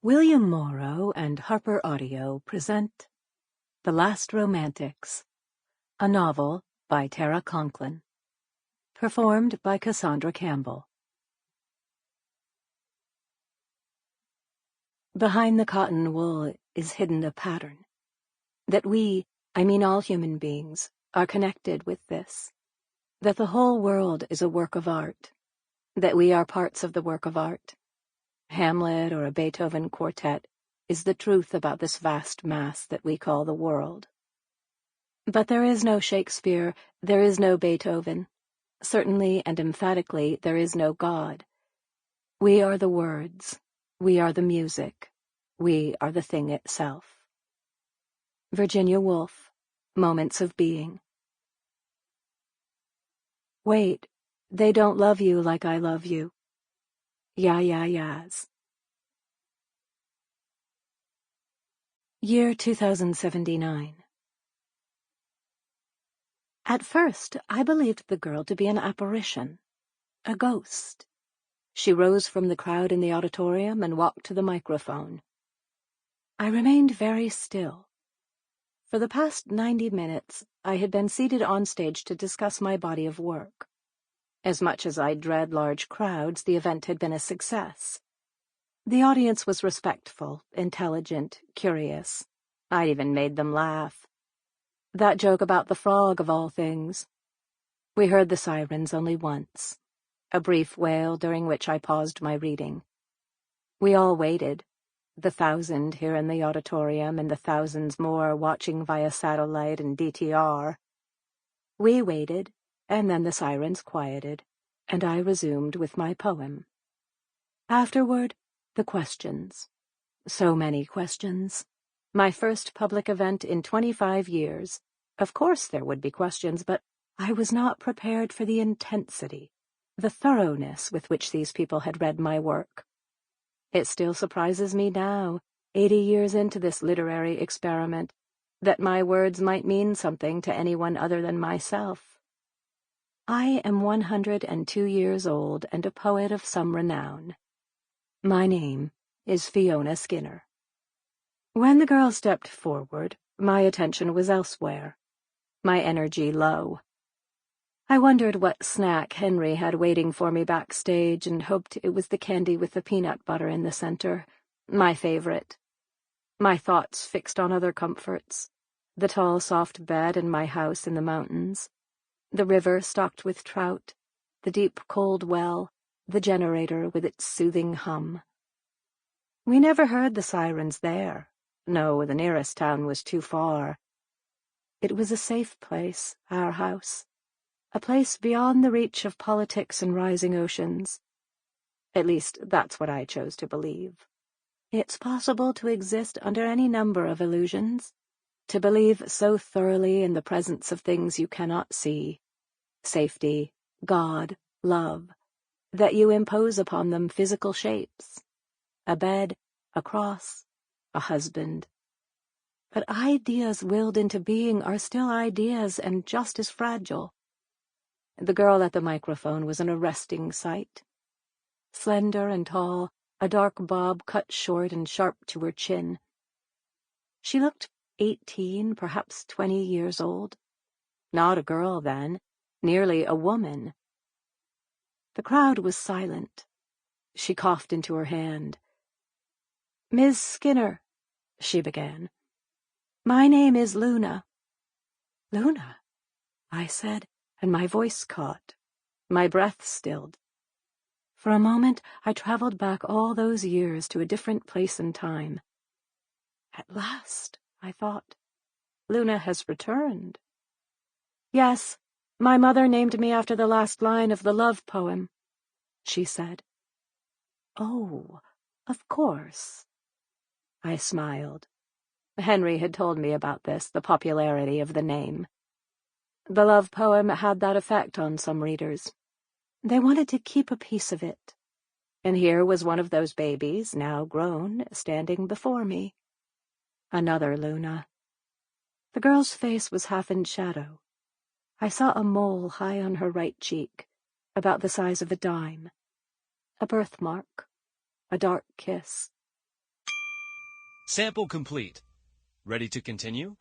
William Morrow and Harper Audio present The Last Romantics, a novel by Tara Conklin, performed by Cassandra Campbell. Behind the cotton wool is hidden a pattern. That we, I mean all human beings, are connected with this. That the whole world is a work of art. That we are parts of the work of art. Hamlet or a Beethoven quartet is the truth about this vast mass that we call the world. But there is no Shakespeare, there is no Beethoven. Certainly and emphatically there is no God. We are the words, we are the music, we are the thing itself. Virginia Woolf, Moments of Being. Wait, they don't love you like I love you. Yas. Year 2079. At first, I believed the girl to be an apparition, a ghost. She rose from the crowd in the auditorium and walked to the microphone. I remained very still. For the past 90 minutes, I had been seated on stage to discuss my body of work. As much as I dread large crowds, the event had been a success. The audience was respectful, intelligent, curious. I'd even made them laugh. That joke about the frog, of all things. We heard the sirens only once. A brief wail during which I paused my reading. We all waited, the 1,000 here in the auditorium and the thousands more watching via satellite and DTR. We waited, and then the sirens quieted, and I resumed with my poem. Afterward, the questions. So many questions. My first public event in 25 years. Of course there would be questions, but I was not prepared for the intensity, the thoroughness with which these people had read my work. It still surprises me now, 80 years into this literary experiment, that my words might mean something to anyone other than myself. I am 102 years old and a poet of some renown. My name is Fiona Skinner. When the girl stepped forward, my attention was elsewhere, my energy low. I wondered what snack Henry had waiting for me backstage and hoped it was the candy with the peanut butter in the center, my favorite. My thoughts fixed on other comforts, the tall, soft bed in my house in the mountains, the river stocked with trout, the deep, cold well, the generator with its soothing hum. We never heard the sirens there. No, the nearest town was too far. It was a safe place, our house, a place beyond the reach of politics and rising oceans. At least, that's what I chose to believe. It's possible to exist under any number of illusions, to believe so thoroughly in the presence of things you cannot see, safety, God, love, that you impose upon them physical shapes, a bed, a cross, a husband. But ideas willed into being are still ideas and just as fragile. The girl at the microphone was an arresting sight. Slender and tall, a dark bob cut short and sharp to her chin. She looked 18, perhaps 20 years old. Not a girl then, nearly a woman. The crowd was silent. She coughed into her hand. "Ms. Skinner," she began. "My name is Luna." "Luna," I said, and my voice caught. My breath stilled. For a moment I traveled back all those years to a different place and time. At last, I thought, Luna has returned. "Yes, my mother named me after the last line of the love poem," she said. "Oh, of course." I smiled. Henry had told me about this, the popularity of the name. The love poem had that effect on some readers. They wanted to keep a piece of it. And here was one of those babies, now grown, standing before me. Another Luna. The girl's face was half in shadow. I saw a mole high on her right cheek, about the size of a dime. A birthmark. A dark kiss. Sample complete. Ready to continue?